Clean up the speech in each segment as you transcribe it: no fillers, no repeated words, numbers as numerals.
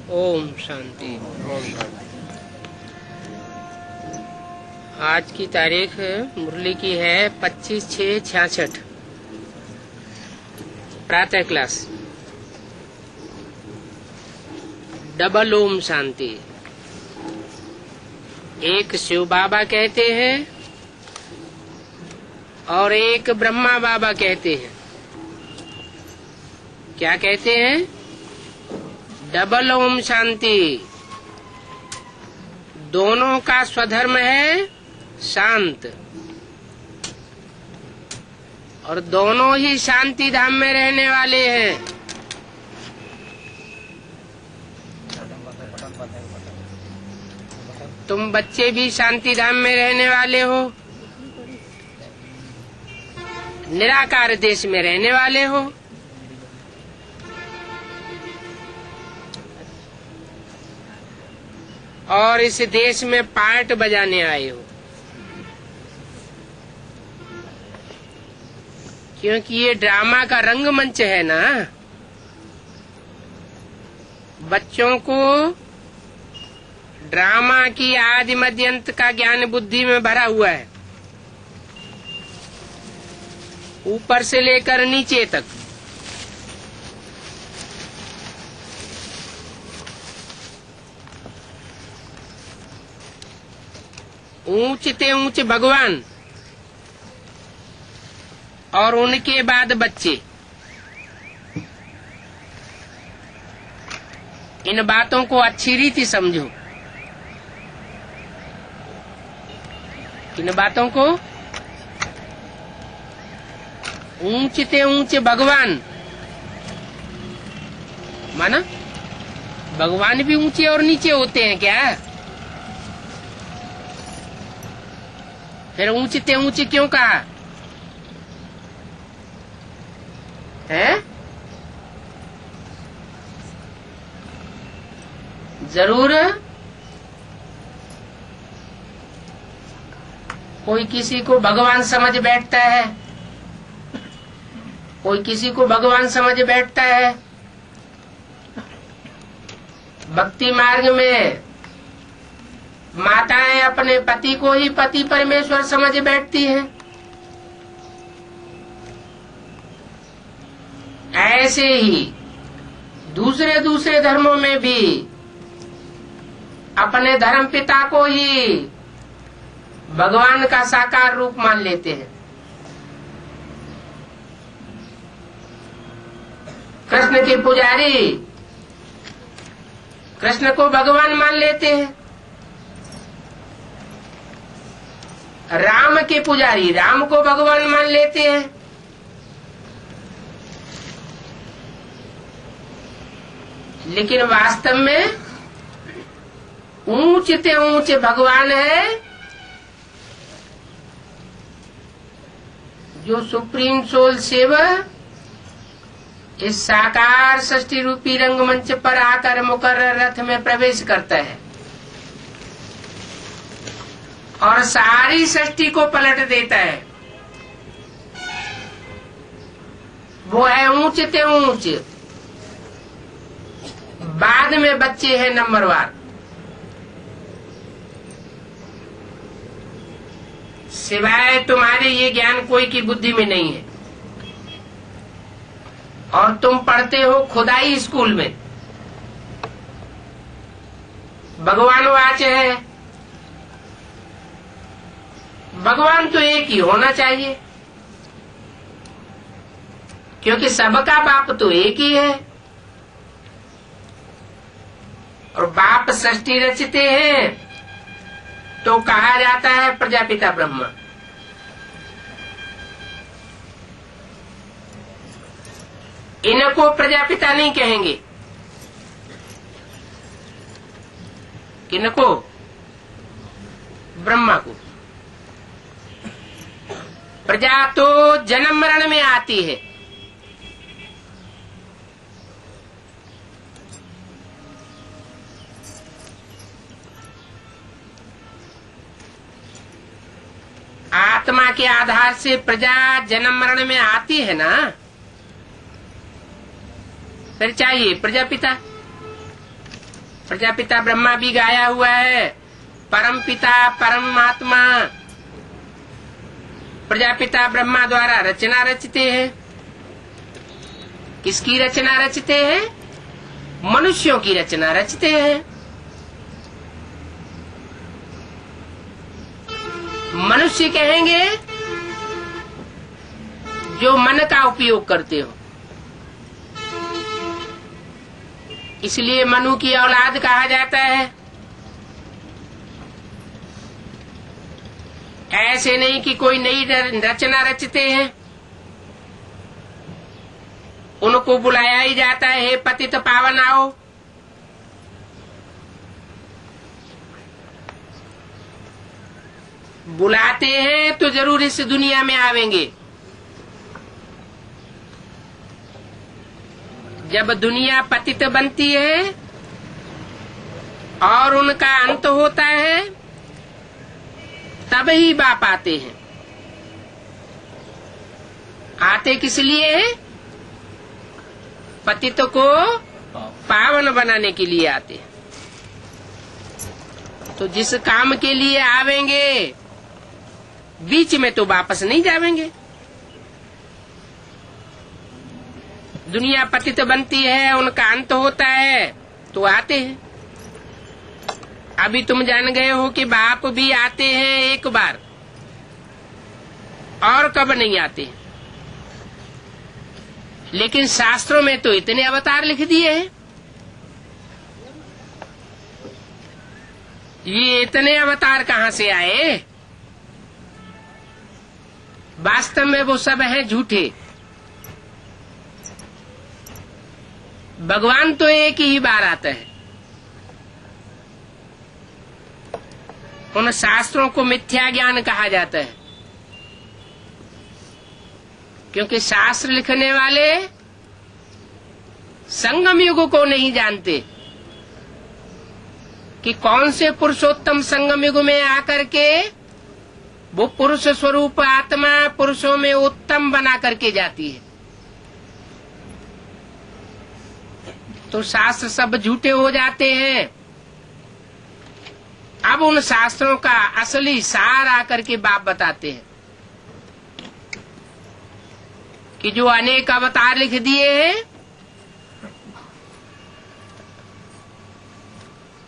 ओम शांति। ओम शांति। आज की तारीख मुरली की है 25/6/66। प्रातः क्लास। डबल ओम शांति। एक शिव बाबा कहते हैं और एक ब्रह्मा बाबा कहते हैं। क्या कहते हैं? डबल ओम शांति। दोनों का स्वधर्म है शांत, और दोनों ही शांति धाम में रहने वाले हैं। तुम बच्चे भी शांति धाम में रहने वाले हो, निराकार देश में रहने वाले हो। और इस देश में पार्ट बजाने आए हो, क्योंकि ये ड्रामा का रंगमंच है ना। बच्चों को ड्रामा की आदि मध्य अंत का ज्ञान बुद्धि में भरा हुआ है, ऊपर से लेकर नीचे तक। ऊंचते ऊंच भगवान और उनके बाद बच्चे। इन बातों को अच्छी रीति समझो। इन बातों को, ऊंचते ऊंचे भगवान माना भगवान भी ऊंचे और नीचे होते हैं क्या? फिर ऊंचते ऊंचे क्यों कहा है? जरूर कोई किसी को भगवान समझ बैठता है, कोई किसी को भगवान समझ बैठता है। भक्ति मार्ग में माताएं अपने पति को ही पति परमेश्वर समझ बैठती हैं। ऐसे ही दूसरे दूसरे धर्मों में भी अपने धर्म पिता को ही भगवान का साकार रूप मान लेते हैं। कृष्ण के पुजारी कृष्ण को भगवान मान लेते हैं। राम के पुजारी राम को भगवान मान लेते हैं। लेकिन वास्तव में ऊंचते ऊंचे भगवान है जो सुप्रीम सोल सेवर इस साकार सृष्टि रूपी रंगमंच पर आकर मुकर्रर रथ में प्रवेश करता है और सारी सृष्टि को पलट देता है। वो है ऊंचते ऊंच। बाद में बच्चे हैं नंबरवार। सिवाय तुम्हारे ये ज्ञान कोई की बुद्धि में नहीं है। और तुम पढ़ते हो खुदाई स्कूल में। भगवान वाच है। भगवान तो एक ही होना चाहिए, क्योंकि सबका बाप तो एक ही है। और बाप सृष्टि रचते हैं तो कहा जाता है प्रजापिता ब्रह्मा। इनको प्रजापिता नहीं कहेंगे। किनको? ब्रह्मा को। प्रजा तो जन्म मरण में आती है। आत्मा के आधार से प्रजा जन्म मरण में आती है ना। फिर चाहिए प्रजापिता। प्रजापिता ब्रह्मा भी गाया हुआ है, परम पिता परमात्मा प्रजापिता ब्रह्मा द्वारा रचना रचते हैं। किसकी रचना रचते हैं? मनुष्यों की रचना रचते हैं। मनुष्य कहेंगे जो मन का उपयोग करते हो, इसलिए मनु की औलाद कहा जाता है। ऐसे नहीं कि कोई नई रचना रचते हैं, उनको बुलाया ही जाता है, हे पतित पावन आओ। बुलाते हैं तो जरूर इस दुनिया में आवेंगे। जब दुनिया पतित बनती है और उनका अंत होता है, तब ही बाप आते हैं। आते किस लिए हैं? पतित को पावन बनाने के लिए आते हैं। तो जिस काम के लिए आवेंगे, बीच में तो वापस नहीं जावेंगे। दुनिया पतित बनती है, उनका अंत होता है, तो आते हैं। अभी तुम जान गए हो कि बाप भी आते हैं एक बार, और कब नहीं आते। लेकिन शास्त्रों में तो इतने अवतार लिख दिए हैं। ये इतने अवतार कहाँ से आए? वास्तव में वो सब हैं झूठे। भगवान तो एक ही बार आता है। उन शास्त्रों को मिथ्या ज्ञान कहा जाता है, क्योंकि शास्त्र लिखने वाले संगम युग को नहीं जानते कि कौन से पुरुषोत्तम संगम युग में आकर के वो पुरुष स्वरूप आत्मा पुरुषों में उत्तम बना करके जाती है। तो शास्त्र सब झूठे हो जाते हैं। अब उन शास्त्रों का असली सार आकर के बाप बताते हैं कि जो अनेक अवतार लिख दिए हैं,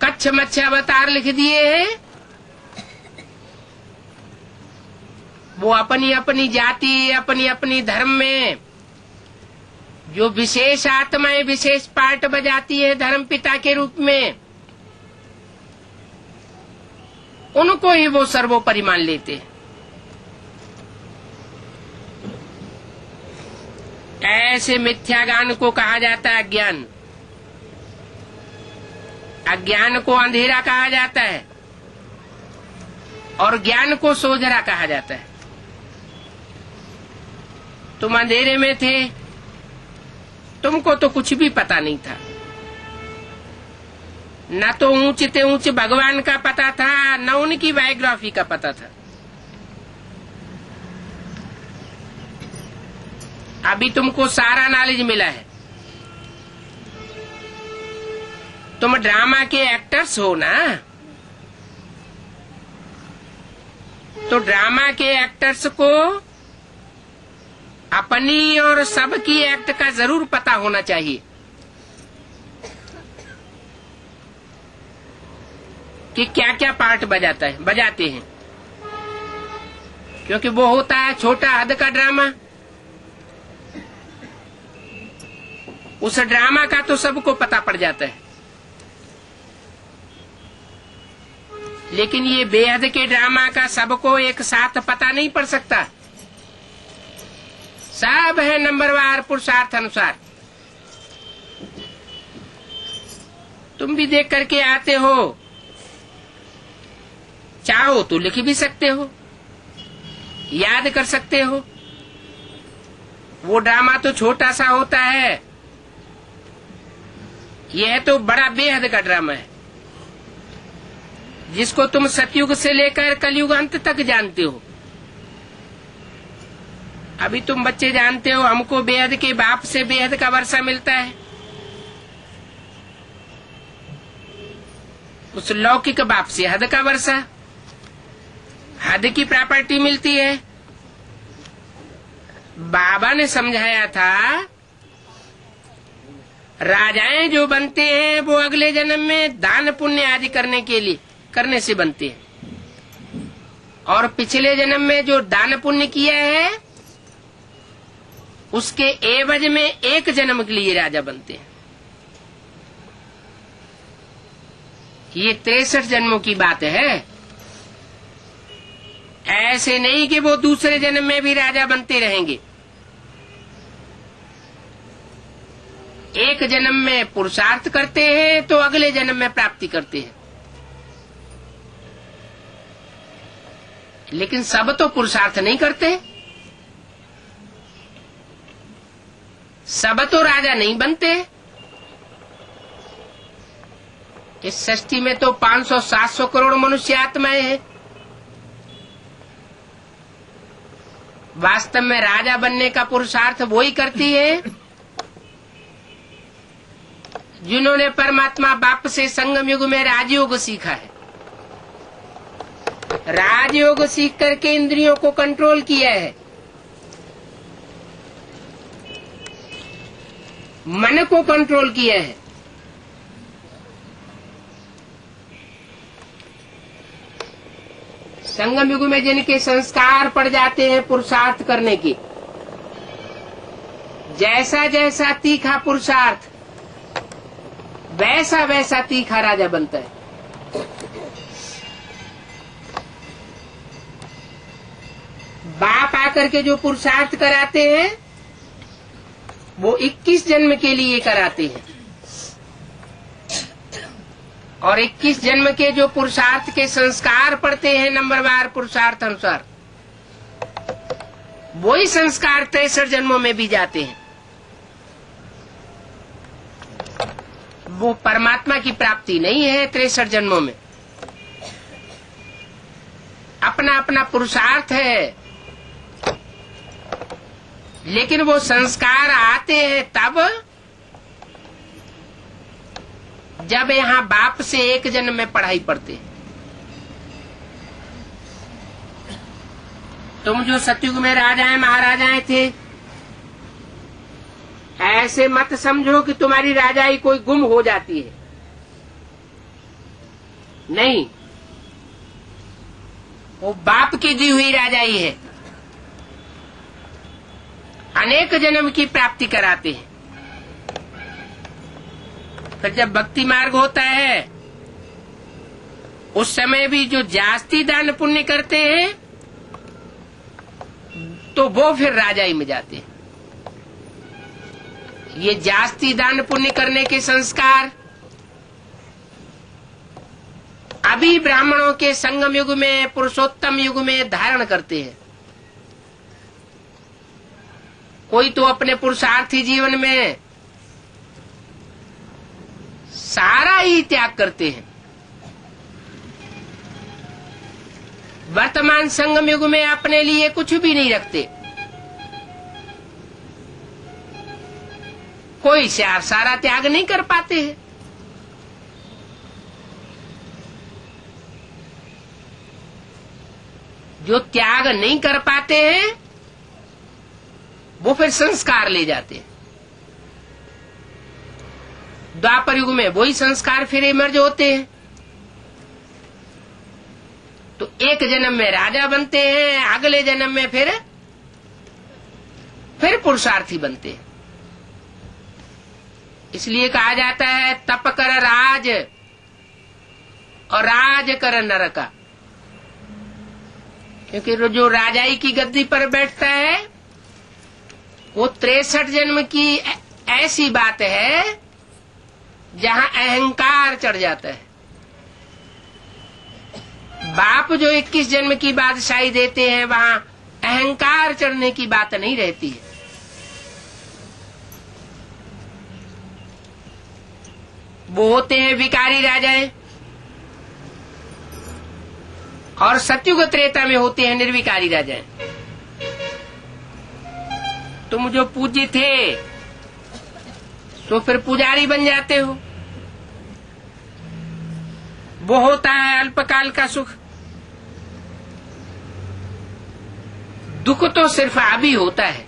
कच्छ मच्छ अवतार लिख दिए हैं, वो अपनी अपनी जाति अपनी अपनी धर्म में जो विशेष आत्माएं विशेष पार्ट बजाती है धर्म पिता के रूप में, उनको ही वो सर्वोपरि मान लेते हैं। ऐसे मिथ्या ज्ञान को कहा जाता है अज्ञान। अज्ञान को अंधेरा कहा जाता है और ज्ञान को सोझरा कहा जाता है। तुम अंधेरे में थे, तुमको तो कुछ भी पता नहीं था, न तो ऊंच से ऊंच भगवान का पता था, न उनकी बायोग्राफी का पता था। अभी तुमको सारा नॉलेज मिला है। तुम ड्रामा के एक्टर्स हो ना, तो ड्रामा के एक्टर्स को अपनी और सबकी एक्ट का जरूर पता होना चाहिए कि क्या क्या पार्ट बजाते हैं, क्योंकि वो होता है छोटा हद का ड्रामा। उस ड्रामा का तो सबको पता पड़ जाता है, लेकिन ये बेहद के ड्रामा का सबको एक साथ पता नहीं पड़ सकता। सब है नंबरवार पुरुषार्थ अनुसार। तुम भी देख करके आते हो, चाहो तो लिख भी सकते हो, याद कर सकते हो। वो ड्रामा तो छोटा सा होता है, यह तो बड़ा बेहद का ड्रामा है जिसको तुम सतयुग से लेकर कलयुग अंत तक जानते हो। अभी तुम बच्चे जानते हो, हमको बेहद के बाप से बेहद का वर्षा मिलता है। उस लौकिक बाप से हद का वर्षा, हद की प्रॉपर्टी मिलती है। बाबा ने समझाया था राजाएं जो बनते हैं वो अगले जन्म में दान पुण्य आदि करने से बनते हैं, और पिछले जन्म में जो दान पुण्य किया है उसके एवज में एक जन्म के लिए राजा बनते हैं। ये 63 जन्मों की बात है। ऐसे नहीं कि वो दूसरे जन्म में भी राजा बनते रहेंगे। एक जन्म में पुरुषार्थ करते हैं तो अगले जन्म में प्राप्ति करते हैं, लेकिन सब तो पुरुषार्थ नहीं करते, सब तो राजा नहीं बनते। इस सृष्टि में तो 500-700 करोड़ मनुष्य आत्माएं हैं। वास्तव में राजा बनने का पुरुषार्थ वो ही करती है जिन्होंने परमात्मा बाप से संगम युग में राजयोग सीखा है। राजयोग सीख करके इंद्रियों को कंट्रोल किया है, मन को कंट्रोल किया है। संगम युग में जिनके संस्कार पड़ जाते हैं पुरुषार्थ करने के, जैसा जैसा तीखा पुरुषार्थ वैसा वैसा तीखा राजा बनता है। बाप आकर के जो पुरुषार्थ कराते हैं वो 21 जन्म के लिए कराते हैं, और 21 जन्म के जो पुरुषार्थ के संस्कार पड़ते हैं नंबरवार पुरुषार्थ अनुसार, वही संस्कार 63 जन्मों में भी जाते हैं। वो परमात्मा की प्राप्ति नहीं है 63 जन्मों में, अपना अपना पुरुषार्थ है, लेकिन वो संस्कार आते हैं तब जब यहाँ बाप से एक जन्म में पढ़ाई पढ़ते हैं। तुम जो सतयुग में राजाएं महाराजाएं थे, ऐसे मत समझो कि तुम्हारी राजाई कोई गुम हो जाती है। नहीं, वो बाप की दी हुई राजाई है। अनेक जन्म की प्राप्ति कराते हैं। फिर जब भक्ति मार्ग होता है उस समय भी जो जास्ती दान पुण्य करते हैं तो वो फिर राजाई में जाते हैं। ये जास्ती दान पुण्य करने के संस्कार अभी ब्राह्मणों के संगम युग में पुरुषोत्तम युग में धारण करते हैं। कोई तो अपने पुरुषार्थी जीवन में सारा ही त्याग करते हैं। वर्तमान संगम युग में अपने लिए कुछ भी नहीं रखते। कोई सारा त्याग नहीं कर पाते हैं। जो त्याग नहीं कर पाते हैं वो फिर संस्कार ले जाते हैं। द्वापर युग में वही संस्कार फिर इमर्ज होते हैं, तो एक जन्म में राजा बनते हैं, अगले जन्म में फिर पुरुषार्थी बनते हैं। इसलिए कहा जाता है तप कर राज और राज कर नरका, क्योंकि जो राजाई की गद्दी पर बैठता है वो 63 जन्म की ऐसी बात है जहां अहंकार चढ़ जाता है। बाप जो 21 जन्म की बादशाही देते हैं वहां अहंकार चढ़ने की बात नहीं रहती है। वो होते हैं विकारी राजाएं, और सत्युग त्रेता में होते हैं निर्विकारी राजाएं। तुम जो पूज्य थे तो फिर पुजारी बन जाते हो। वो होता है अल्पकाल का सुख। दुख तो सिर्फ अभी होता है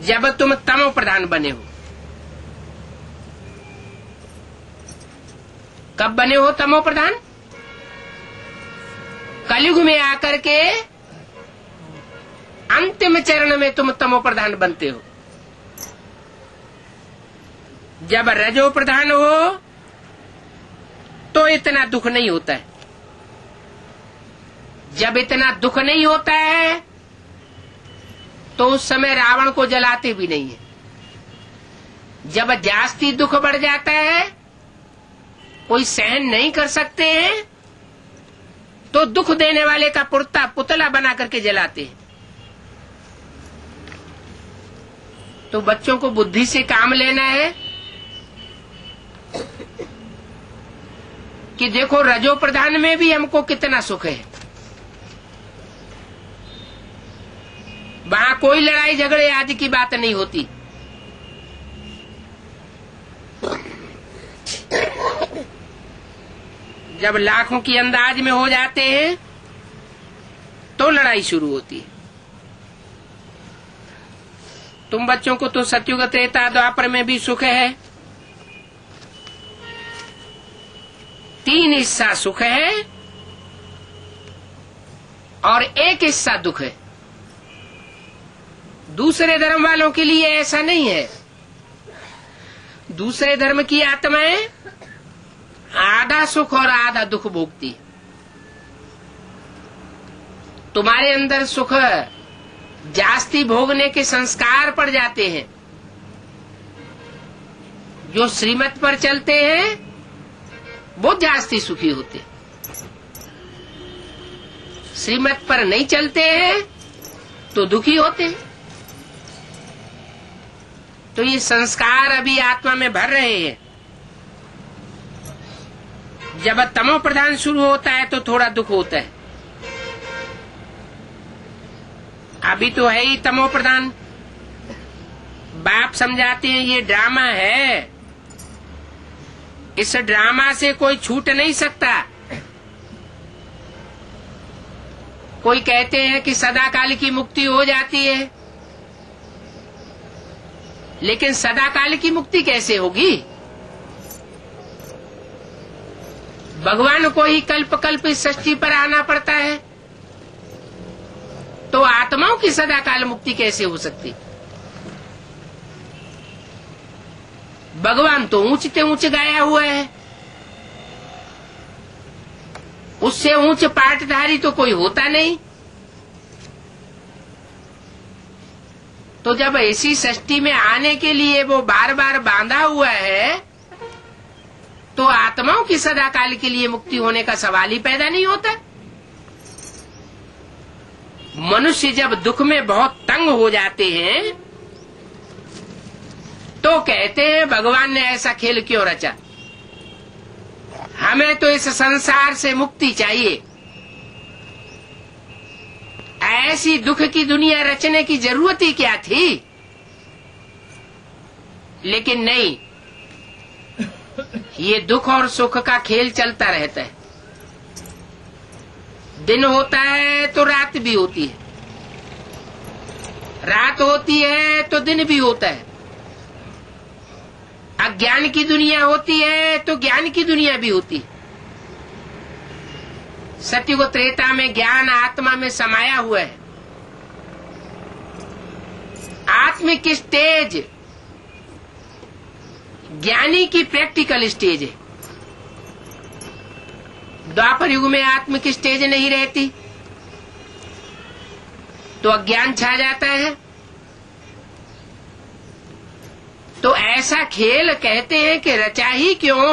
जब तुम तमो प्रधान बने हो। कब बने हो तमो प्रधान? कलयुग में आकर के अंतिम चरण में तुम तमो प्रधान बनते हो। जब रजो प्रधान हो तो इतना दुख नहीं होता है। जब इतना दुख नहीं होता है तो उस समय रावण को जलाते भी नहीं है। जब जास्ती दुख बढ़ जाता है, कोई सहन नहीं कर सकते हैं, तो दुख देने वाले का पुतला बना करके जलाते हैं। तो बच्चों को बुद्धि से काम लेना है कि देखो रजो प्रधान में भी हमको कितना सुख है। वहां कोई लड़ाई झगड़े आदि की बात नहीं होती। जब लाखों की अंदाज में हो जाते हैं तो लड़ाई शुरू होती है। तुम बच्चों को तो सतयुग त्रेता द्वापर में भी सुख है। 3 हिस्सा सुख है और 1 हिस्सा दुख है। दूसरे धर्म वालों के लिए ऐसा नहीं है। दूसरे धर्म की आत्माएं आधा सुख और आधा दुख भोगती। तुम्हारे अंदर सुख जास्ती भोगने के संस्कार पड़ जाते हैं। जो श्रीमत पर चलते हैं वो जास्ती सुखी होते, श्रीमत पर नहीं चलते हैं तो दुखी होते हैं। तो ये संस्कार अभी आत्मा में भर रहे हैं। जब तमो प्रधान शुरू होता है तो थोड़ा दुख होता है। अभी तो है ही तमो प्रधान। बाप समझाते हैं ये ड्रामा है, इस ड्रामा से कोई छूट नहीं सकता। कोई कहते हैं कि सदाकाल की मुक्ति हो जाती है, लेकिन सदाकाल की मुक्ति कैसे होगी? भगवान को ही कल्प कल्प इस सृष्टि पर आना पड़ता है, तो आत्माओं की सदाकाल मुक्ति कैसे हो सकती? भगवान तो ऊंचते ऊंच गाया हुआ है, उससे ऊंच पाटधारी तो कोई होता नहीं। तो जब ऐसी सृष्टि में आने के लिए वो बार बार बांधा हुआ है, तो आत्माओं की सदाकाल के लिए मुक्ति होने का सवाल ही पैदा नहीं होता। मनुष्य जब दुख में बहुत तंग हो जाते हैं तो कहते हैं भगवान ने ऐसा खेल क्यों रचा, हमें तो इस संसार से मुक्ति चाहिए। ऐसी दुख की दुनिया रचने की जरूरत ही क्या थी? लेकिन नहीं, ये दुख और सुख का खेल चलता रहता है। दिन होता है तो रात भी होती है, रात होती है तो दिन भी होता है। अज्ञान की दुनिया होती है तो ज्ञान की दुनिया भी होती है। सतयुग त्रेता में ज्ञान आत्मा में समाया हुआ है। आत्मिक स्टेज ज्ञानी की प्रैक्टिकल स्टेज है। द्वापर युग में आत्मिक स्टेज नहीं रहती तो अज्ञान छा जाता है। तो ऐसा खेल कहते हैं कि रचा ही क्यों,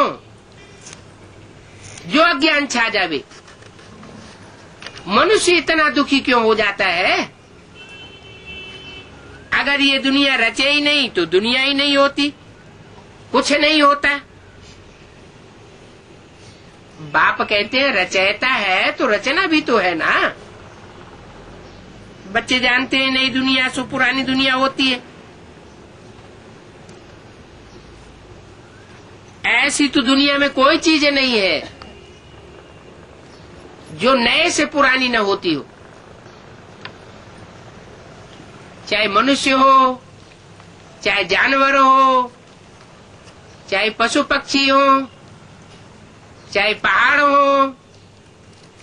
जो अज्ञान छा जावे। मनुष्य इतना दुखी क्यों हो जाता है? अगर ये दुनिया रचे ही नहीं तो दुनिया ही नहीं होती, कुछ नहीं होता। बाप कहते हैं रचयिता है तो रचना भी तो है ना। बच्चे जानते हैं नई दुनिया सो पुरानी दुनिया होती है। ऐसी तो दुनिया में कोई चीज नहीं है जो नए से पुरानी न होती हो। चाहे मनुष्य हो, चाहे जानवर हो, चाहे पशु पक्षी हो, चाहे पहाड़ हो,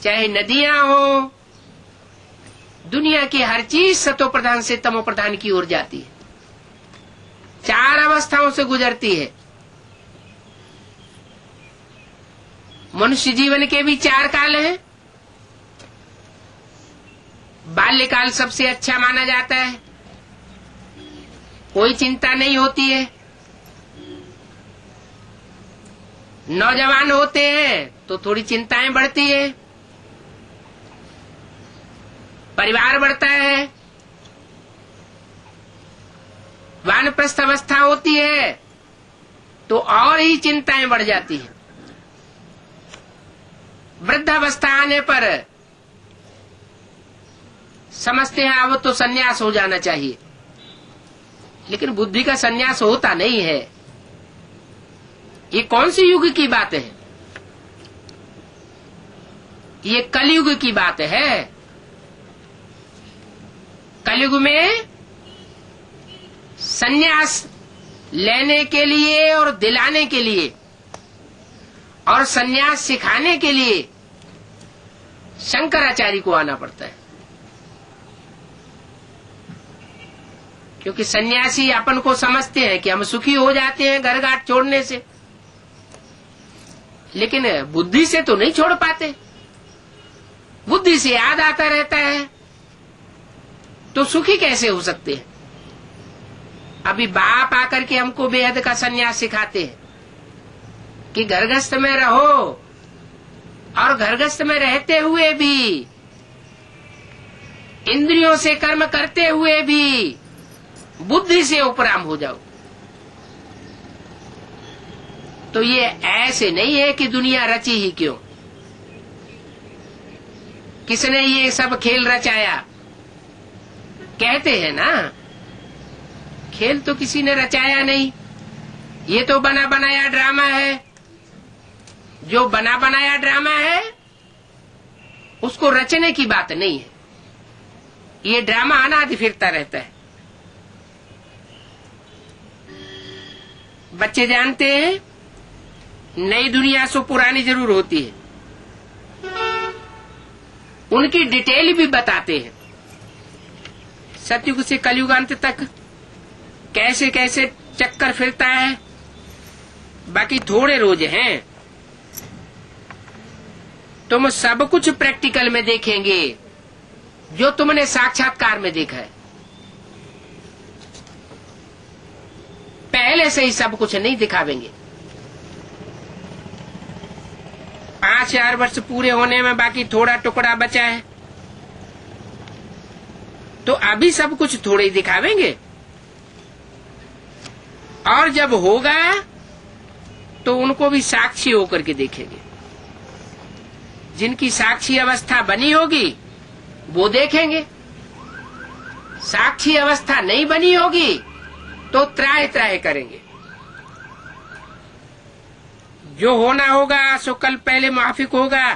चाहे नदियां हो, दुनिया की हर चीज सतो प्रधान से तमो प्रधान की ओर जाती है, चार अवस्थाओं से गुजरती है। मनुष्य जीवन के भी चार काल हैं। बाल्यकाल सबसे अच्छा माना जाता है, कोई चिंता नहीं होती है। नौजवान होते हैं तो थोड़ी चिंताएं बढ़ती है, परिवार बढ़ता है। वानप्रस्थ अवस्था होती है तो और ही चिंताएं बढ़ जाती हैं। वृद्धावस्था आने पर समझते हैं अब तो सन्यास हो जाना चाहिए, लेकिन बुद्धि का सन्यास होता नहीं है। ये कौन सी युग की बात है? ये कलयुग की बात है। कलयुग में सन्यास लेने के लिए और दिलाने के लिए और सन्यास सिखाने के लिए शंकराचार्य को आना पड़ता है, क्योंकि सन्यासी अपन को समझते हैं कि हम सुखी हो जाते हैं घर घाट छोड़ने से, लेकिन बुद्धि से तो नहीं छोड़ पाते। बुद्धि से याद आता रहता है तो सुखी कैसे हो सकते हैं? अभी बाप आकर के हमको बेहद का सन्यास सिखाते हैं कि घरगस्थ में रहो, और घरगस्थ में रहते हुए भी, इंद्रियों से कर्म करते हुए भी बुद्धि से उपराम हो जाओ। तो ये ऐसे नहीं है कि दुनिया रची ही क्यों, किसने ये सब खेल रचाया? कहते हैं ना, खेल तो किसी ने रचाया नहीं, ये तो बना बनाया ड्रामा है। जो बना बनाया ड्रामा है उसको रचने की बात नहीं है। ये ड्रामा अनादि फिरता रहता है। बच्चे जानते हैं नई दुनिया सो पुरानी जरूर होती है, उनकी डिटेल भी बताते हैं। सतयुग से कलयुगांत तक कैसे कैसे चक्कर फिरता है। बाकी थोड़े रोज हैं, तुम सब कुछ प्रैक्टिकल में देखेंगे जो तुमने साक्षात्कार में देखा है। पहले से ही सब कुछ नहीं दिखावेंगे। 5-4 वर्ष पूरे होने में बाकी थोड़ा टुकड़ा बचा है, तो अभी सब कुछ थोड़े ही दिखावेंगे, और जब होगा तो उनको भी साक्षी होकर के देखेंगे। जिनकी साक्षी अवस्था बनी होगी वो देखेंगे, साक्षी अवस्था नहीं बनी होगी तो त्राहे त्राहे करेंगे। जो होना होगा सो कल पहले माफिक होगा।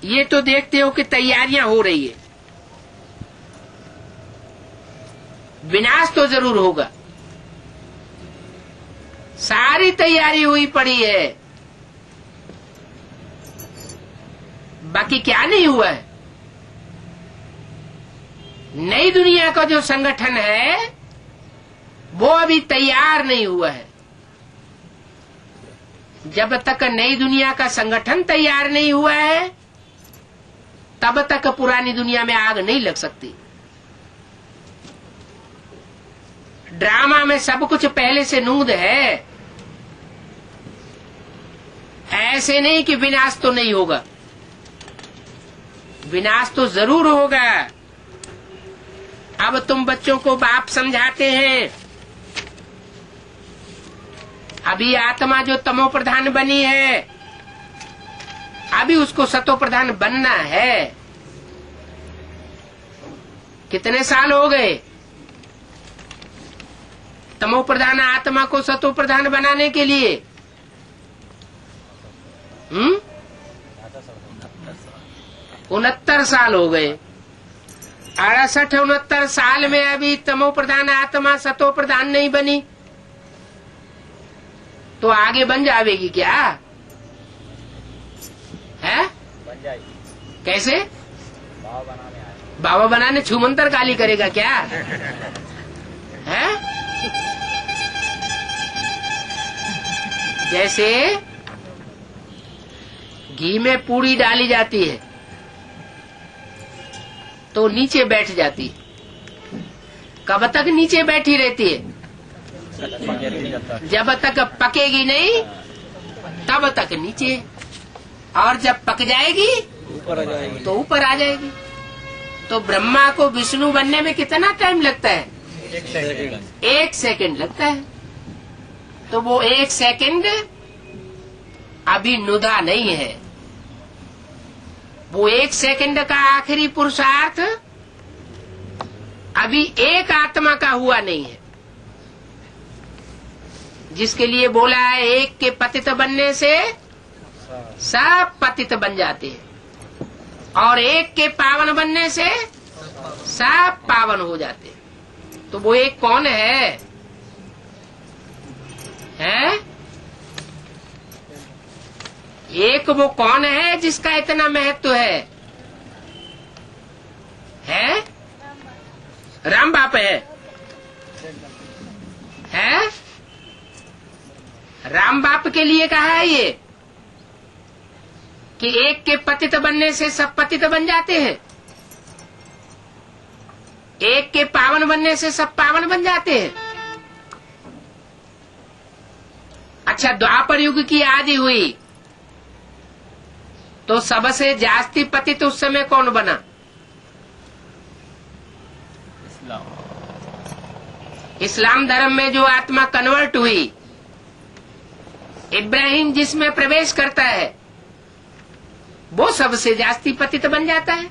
ये तो देखते हो कि तैयारियां हो रही है, विनाश तो जरूर होगा। सारी तैयारी हुई पड़ी है, बाकी क्या नहीं हुआ है? नई दुनिया का जो संगठन है वो अभी तैयार नहीं हुआ है। जब तक नई दुनिया का संगठन तैयार नहीं हुआ है तब तक पुरानी दुनिया में आग नहीं लग सकती। ड्रामा में सब कुछ पहले से नूंद है। ऐसे नहीं कि विनाश तो नहीं होगा, विनाश तो जरूर होगा। अब तुम बच्चों को बाप समझाते हैं, अभी आत्मा जो तमो प्रधान बनी है अभी उसको सतो प्रधान बनना है। कितने साल हो गए? तमो प्रधान आत्मा को सतो प्रधान बनाने के लिए 69 साल हो गए। 68-69 साल में अभी तमो प्रधान आत्मा सतो प्रधान नहीं बनी, तो आगे बन जाएगी क्या? है बन जाएगी। कैसे? बाबा बनाने छूमंतर काली करेगा क्या? है जैसे घी में पूड़ी डाली जाती है तो नीचे बैठ जाती है। कब तक नीचे बैठी रहती है? जब तक पकेगी नहीं तब तक नीचे, और जब पक जाएगी ऊपर आ जाएगी। तो ऊपर आ जाएगी। तो ब्रह्मा को विष्णु बनने में कितना टाइम लगता है? 1 सेकंड लगता है। तो वो 1 सेकंड अभी नुदा नहीं है। वो 1 सेकंड का आखिरी पुरुषार्थ अभी एक आत्मा का हुआ नहीं है, जिसके लिए बोला है एक के पतित बनने से सब पतित बन जाते हैं, और एक के पावन बनने से सब पावन हो जाते हैं। तो वो एक कौन है? हैं? एक वो कौन है जिसका इतना महत्व है? हैं? राम बाप है? हैं? राम बाप के लिए कहा है ये कि एक के पतित बनने से सब पतित बन जाते हैं, एक के पावन बनने से सब पावन बन जाते हैं। अच्छा, द्वापर युग की आदि हुई तो सबसे जास्ती पतित उस समय कौन बना? इस्लाम धर्म में जो आत्मा कन्वर्ट हुई, इब्राहिम जिसमें प्रवेश करता है, वो सबसे जास्ती पतित बन जाता है।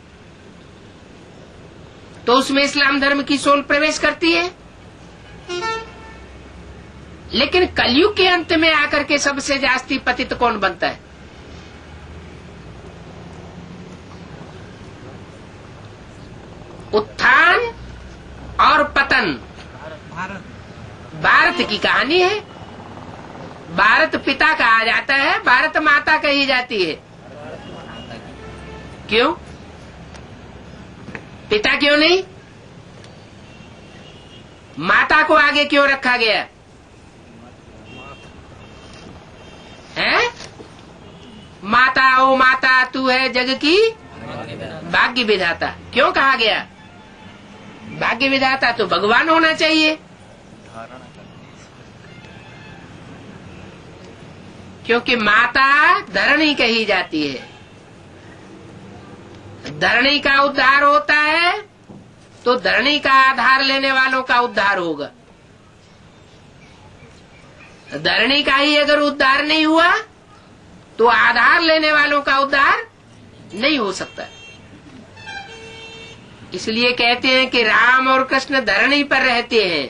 तो उसमें इस्लाम धर्म की सोल प्रवेश करती है। लेकिन कलयुग के अंत में आकर के सबसे जास्ती पतित कौन बनता है? उत्थान और पतन भारत की कहानी है। भारत पिता कहा जाता है, भारत माता कही जाती है। क्यों? पिता क्यों नहीं? माता को आगे क्यों रखा गया है? माता ओ माता तू है जग की भाग्य विधाता, क्यों कहा गया? भाग्य विधाता तो भगवान होना चाहिए, क्योंकि माता धरणी कही जाती है। धरणी का उद्धार होता है तो धरणी का आधार लेने वालों का उद्धार होगा। धरणी का ही अगर उद्धार नहीं हुआ तो आधार लेने वालों का उद्धार नहीं हो सकता। इसलिए कहते हैं कि राम और कृष्ण धरणी पर रहते हैं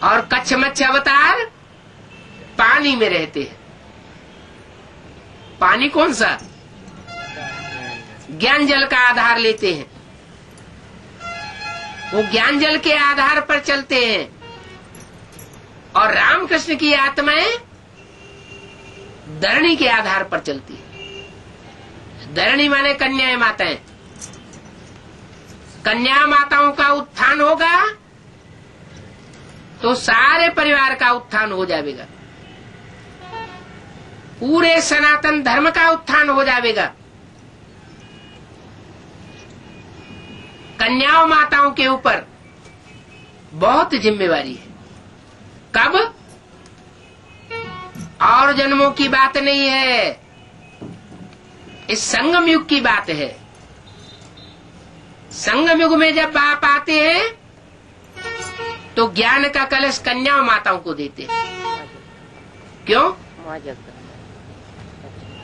और कच्छ मच्छ अवतार पानी में रहते हैं। पानी कौन सा? ज्ञान जल का आधार लेते हैं, वो ज्ञान जल के आधार पर चलते हैं। और रामकृष्ण की आत्माएं धरणी के आधार पर चलती है। धरणी माने कन्याएं माताएं। कन्या माताओं का उत्थान होगा तो सारे परिवार का उत्थान हो जाएगा, पूरे सनातन धर्म का उत्थान हो जाएगा। कन्याओं माताओं के ऊपर बहुत जिम्मेवारी है। कब? और जन्मों की बात नहीं है, इस संगम युग की बात है। संगम युग में जब बाप आते हैं तो ज्ञान का कलश कन्याओं माताओं को देते हैं। क्यों?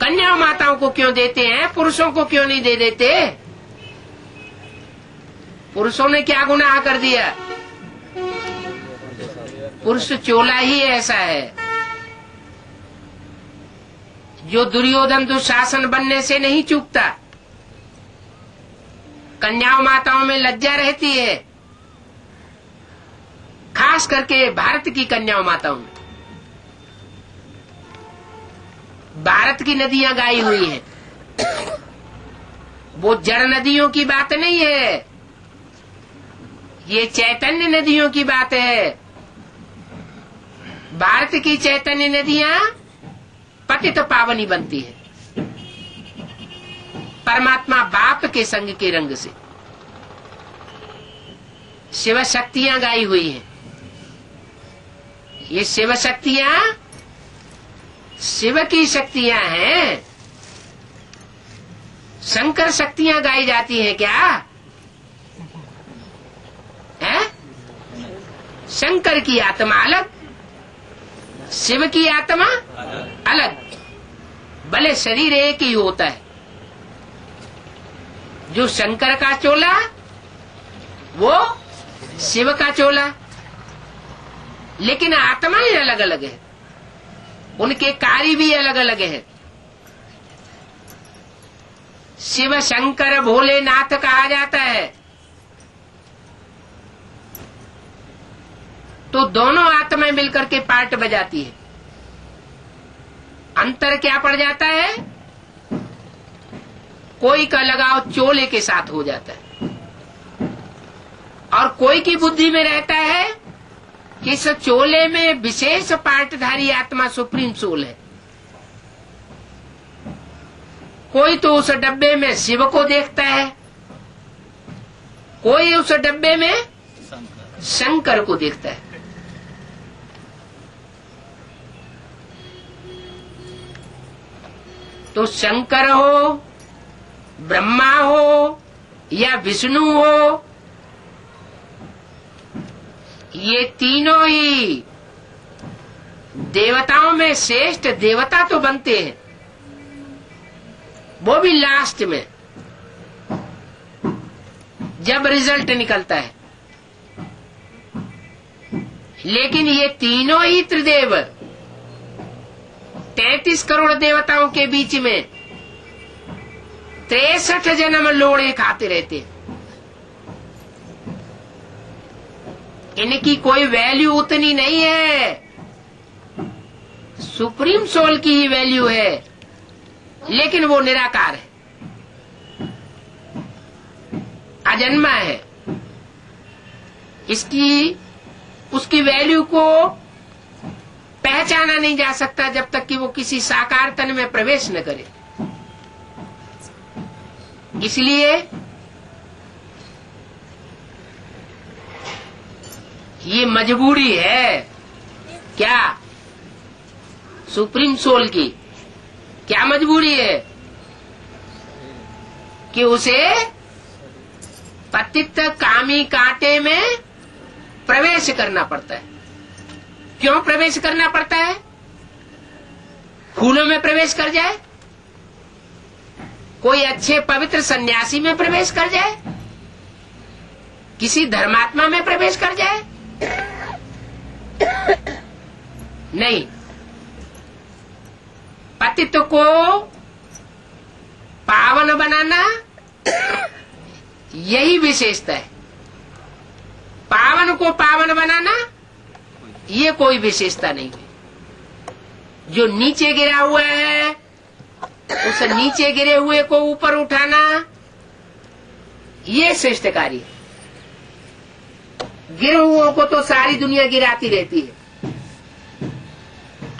कन्याओं माताओं को क्यों देते हैं? पुरुषों को क्यों नहीं दे देते? पुरुषों ने क्या गुनाह कर दिया? पुरुष चोला ही ऐसा है जो दुर्योधन दुशासन बनने से नहीं चूकता। कन्याओं माताओं में लज्जा रहती है, खास करके भारत की कन्याओं माताओं में। भारत की नदियां गाई हुई हैं, वो जड़ नदियों की बात नहीं है, ये चैतन्य नदियों की बात है। भारत की चैतन्य नदियां पतित पावनी बनती है परमात्मा बाप के संग के रंग से। शिव शक्तियां गाई हुई हैं। ये शिव शक्तियां शिव की शक्तियां हैं। शंकर शक्तियां गाई जाती हैं क्या है? शंकर की आत्मा अलग, शिव की आत्मा अलग। भले शरीर एक ही होता है। जो शंकर का चोला वो शिव का चोला, लेकिन आत्माएं अलग अलग है, उनके कार्य भी अलग अलग है। शिव शंकर भोलेनाथ कहा जाता है तो दोनों आत्माएं मिलकर के पार्ट बजाती है। अंतर क्या पड़ जाता है? कोई का लगाव चोले के साथ हो जाता है और कोई की बुद्धि में रहता है कि इस चोले में विशेष पार्टधारी आत्मा सुप्रीम सोल है। कोई तो उस डब्बे में शिव को देखता है, कोई उस डब्बे में शंकर को देखता है। तो शंकर हो, ब्रह्मा हो या विष्णु हो, ये तीनों ही देवताओं में श्रेष्ठ देवता तो बनते हैं, वो भी लास्ट में जब रिजल्ट निकलता है। लेकिन ये तीनों ही त्रिदेव 33 करोड़ देवताओं के बीच में 63 जन्म लोड़े खाते रहते हैं। इनकी कोई वैल्यू उतनी नहीं है, सुप्रीम सोल की ही वैल्यू है, लेकिन वो निराकार है, अजन्मा है। उसकी वैल्यू को पहचाना नहीं जा सकता जब तक कि वो किसी साकार तन में प्रवेश न करे। इसलिए ये मजबूरी है क्या सुप्रीम सोल की? क्या मजबूरी है कि उसे पतित कामी कांटे में प्रवेश करना पड़ता है। क्यों प्रवेश करना पड़ता है? फूलों में प्रवेश कर जाए, कोई अच्छे पवित्र सन्यासी में प्रवेश कर जाए, किसी धर्मात्मा में प्रवेश कर जाए? नहीं, पतित को पावन बनाना यही विशेषता है। पावन को पावन बनाना ये कोई विशेषता नहीं है। जो नीचे गिरा हुआ है उस नीचे गिरे हुए को ऊपर उठाना ये श्रेष्ठ कार्य है। गिरे हुओं को तो सारी दुनिया गिराती रहती है।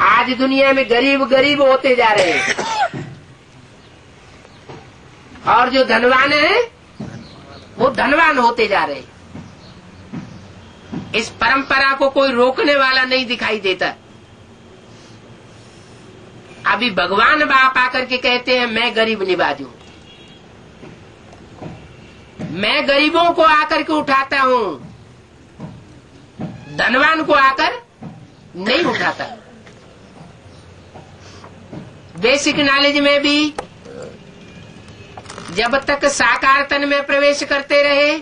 आज दुनिया में गरीब गरीब होते जा रहे हैं और जो धनवान है वो धनवान होते जा रहे हैं। इस परंपरा को कोई रोकने वाला नहीं दिखाई देता। अभी भगवान बाप आकर के कहते हैं मैं गरीब निवाज हूं, मैं गरीबों को आकर के उठाता हूं, धनवान को आकर नहीं उठाता। बेसिक नॉलेज में भी जब तक साकार तन में प्रवेश करते रहे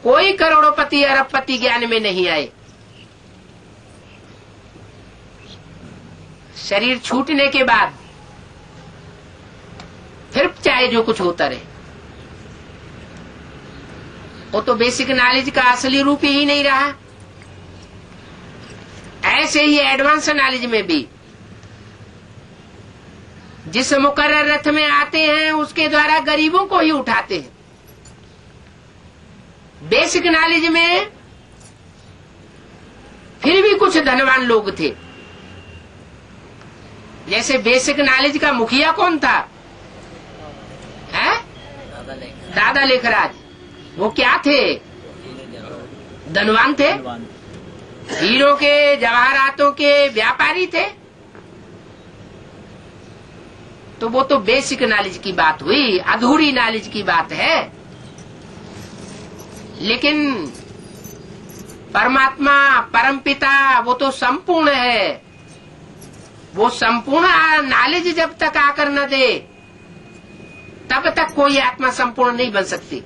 कोई करोड़पति अरबपति ज्ञान में नहीं आए। शरीर छूटने के बाद फिर चाहे जो कुछ होता रहे, वो तो बेसिक नॉलेज का असली रूप ही नहीं रहा। ऐसे ही एडवांस नॉलेज में भी जिस मुकर्रर रथ में आते हैं उसके द्वारा गरीबों को ही उठाते हैं। बेसिक नॉलेज में फिर भी कुछ धनवान लोग थे। जैसे बेसिक नॉलेज का मुखिया कौन था? है दादा लेखराज। वो क्या थे? धनवान थे, हीरो के जवाहरातों के व्यापारी थे। तो वो तो बेसिक नॉलेज की बात हुई, अधूरी नॉलेज की बात है। लेकिन परमात्मा परमपिता वो तो संपूर्ण है। वो संपूर्ण नॉलेज जब तक आकर न दे तब तक कोई आत्मा संपूर्ण नहीं बन सकती।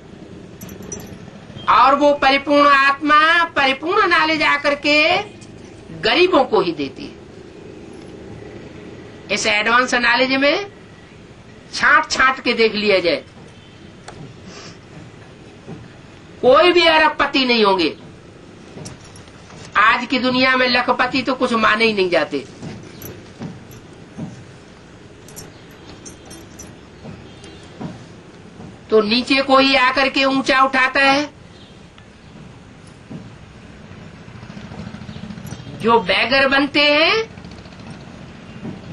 और वो परिपूर्ण आत्मा परिपूर्ण नॉलेज आकर के गरीबों को ही देती है। इस एडवांस नॉलेज में छांट छांट के देख लिया जाए, कोई भी अरबपति नहीं होंगे। आज की दुनिया में लखपति तो कुछ माने ही नहीं जाते। तो नीचे कोई आकर के ऊंचा उठाता है। जो बैगर बनते हैं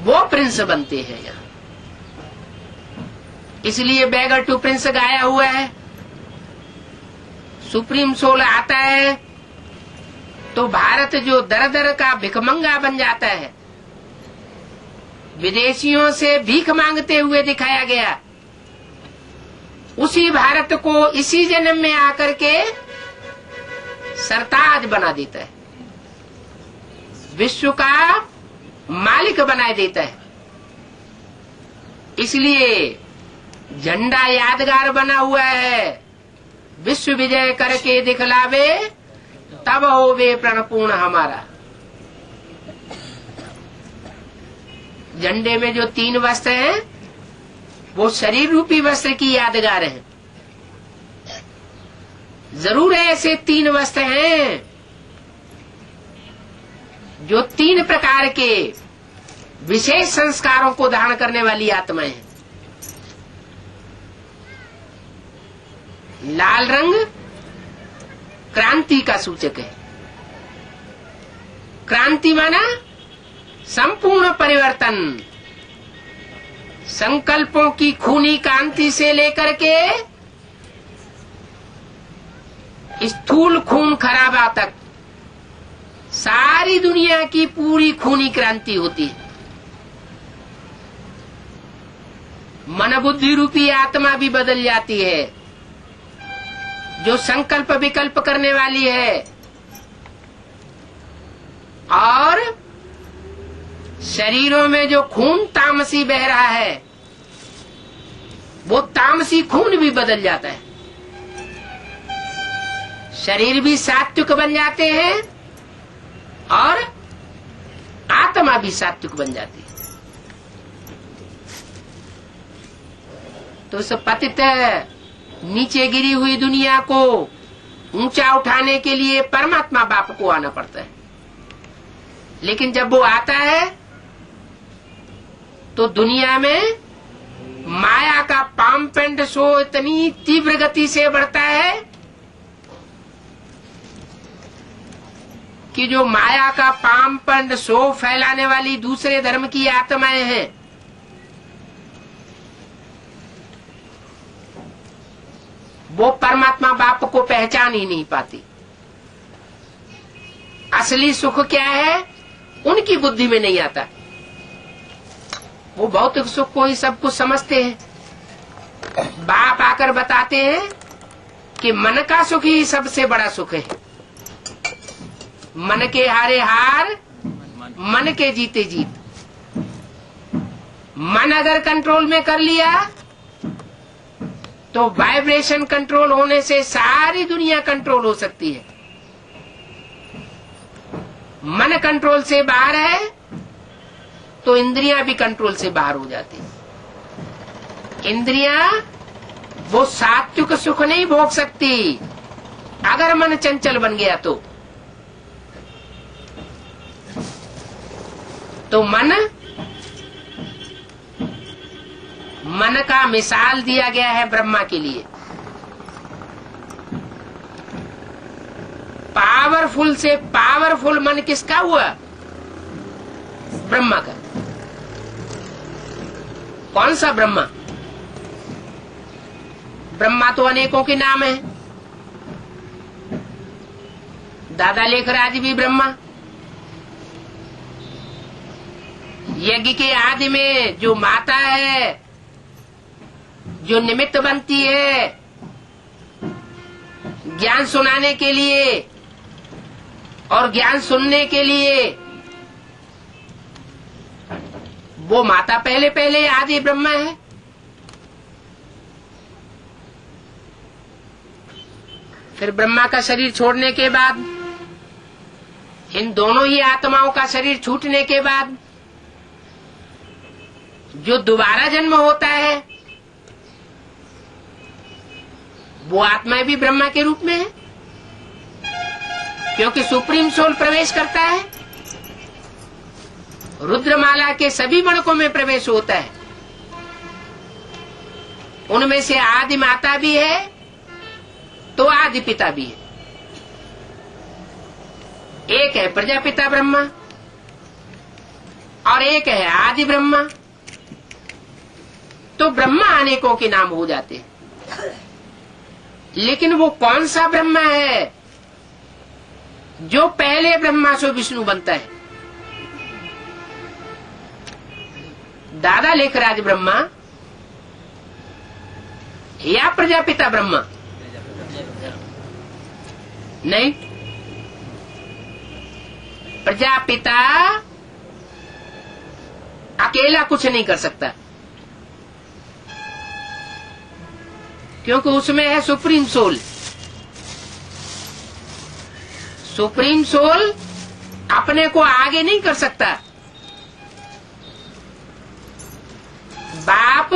वो प्रिंस बनते हैं यहाँ। इसलिए बैगर टू प्रिंस गाया हुआ है। सुप्रीम सोल आता है तो भारत जो दर दर का भिखमंगा बन जाता है, विदेशियों से भीख मांगते हुए दिखाया गया, उसी भारत को इसी जन्म में आकर के सरताज बना देता है, विश्व का मालिक बना देता है। इसलिए झंडा यादगार बना हुआ है, विश्व विजय करके दिखलावे तब होवे प्रणपूर्ण हमारा। झंडे में जो 3 वस्त्र हैं वो शरीर रूपी वस्त्र की यादगार है। जरूर ऐसे 3 वस्त्र हैं जो 3 प्रकार के विशेष संस्कारों को धारण करने वाली आत्माएं हैं। लाल रंग क्रांति का सूचक है। क्रांति माना संपूर्ण परिवर्तन, संकल्पों की खूनी कांति से लेकर के स्थूल खून खराबा तक सारी दुनिया की पूरी खूनी क्रांति होती है। मन बुद्धि रूपी आत्मा भी बदल जाती है, जो संकल्प विकल्प करने वाली है। और शरीरों में जो खून तामसी बह रहा है वो तामसी खून भी बदल जाता है। शरीर भी सात्विक बन जाते हैं और आत्मा भी सात्विक बन जाती है। तो इस पतित नीचे गिरी हुई दुनिया को ऊंचा उठाने के लिए परमात्मा बाप को आना पड़ता है। लेकिन जब वो आता है तो दुनिया में माया का पामपेंड शो इतनी तीव्र गति से बढ़ता है कि जो माया का पामपेंड शो फैलाने वाली दूसरे धर्म की आत्माएं हैं, वो परमात्मा बाप को पहचान ही नहीं पाती। असली सुख क्या है उनकी बुद्धि में नहीं आता। वो भौतिक सुख को ही सब कुछ समझते हैं। बाप आकर बताते हैं कि मन का सुख ही सबसे बड़ा सुख है। मन के हारे हार, मन के जीते जीत। मन अगर कंट्रोल में कर लिया तो वाइब्रेशन कंट्रोल होने से सारी दुनिया कंट्रोल हो सकती है। मन कंट्रोल से बाहर है तो इंद्रियां भी कंट्रोल से बाहर हो जाती है। इंद्रियां वो सात्विक सुख नहीं भोग सकती अगर मन चंचल बन गया तो मन का मिसाल दिया गया है ब्रह्मा के लिए। पावरफुल से पावरफुल मन किसका हुआ? ब्रह्मा का। कौन सा ब्रह्मा? ब्रह्मा तो अनेकों के नाम है। दादा लेखराज भी ब्रह्मा। यज्ञ के आदि में जो माता है, जो निमित्त बनती है ज्ञान सुनाने के लिए और ज्ञान सुनने के लिए, वो माता पहले पहले आदि ब्रह्मा है। फिर ब्रह्मा का शरीर छोड़ने के बाद, इन दोनों ही आत्माओं का शरीर छूटने के बाद जो दोबारा जन्म होता है वो आत्मा भी ब्रह्मा के रूप में है, क्योंकि सुप्रीम सोल प्रवेश करता है। रुद्रमाला के सभी मणकों में प्रवेश होता है। उनमें से आदि माता भी है तो आदि पिता भी है। एक है प्रजापिता ब्रह्मा और एक है आदि ब्रह्मा। तो ब्रह्मा अनेकों के नाम हो जाते हैं, लेकिन वो कौन सा ब्रह्मा है जो पहले ब्रह्मा से विष्णु बनता है? दादा लेखराज ब्रह्मा या प्रजापिता ब्रह्मा? नहीं, प्रजापिता अकेला कुछ नहीं कर सकता, क्योंकि उसमें है सुप्रीम सोल। सुप्रीम सोल अपने को आगे नहीं कर सकता। बाप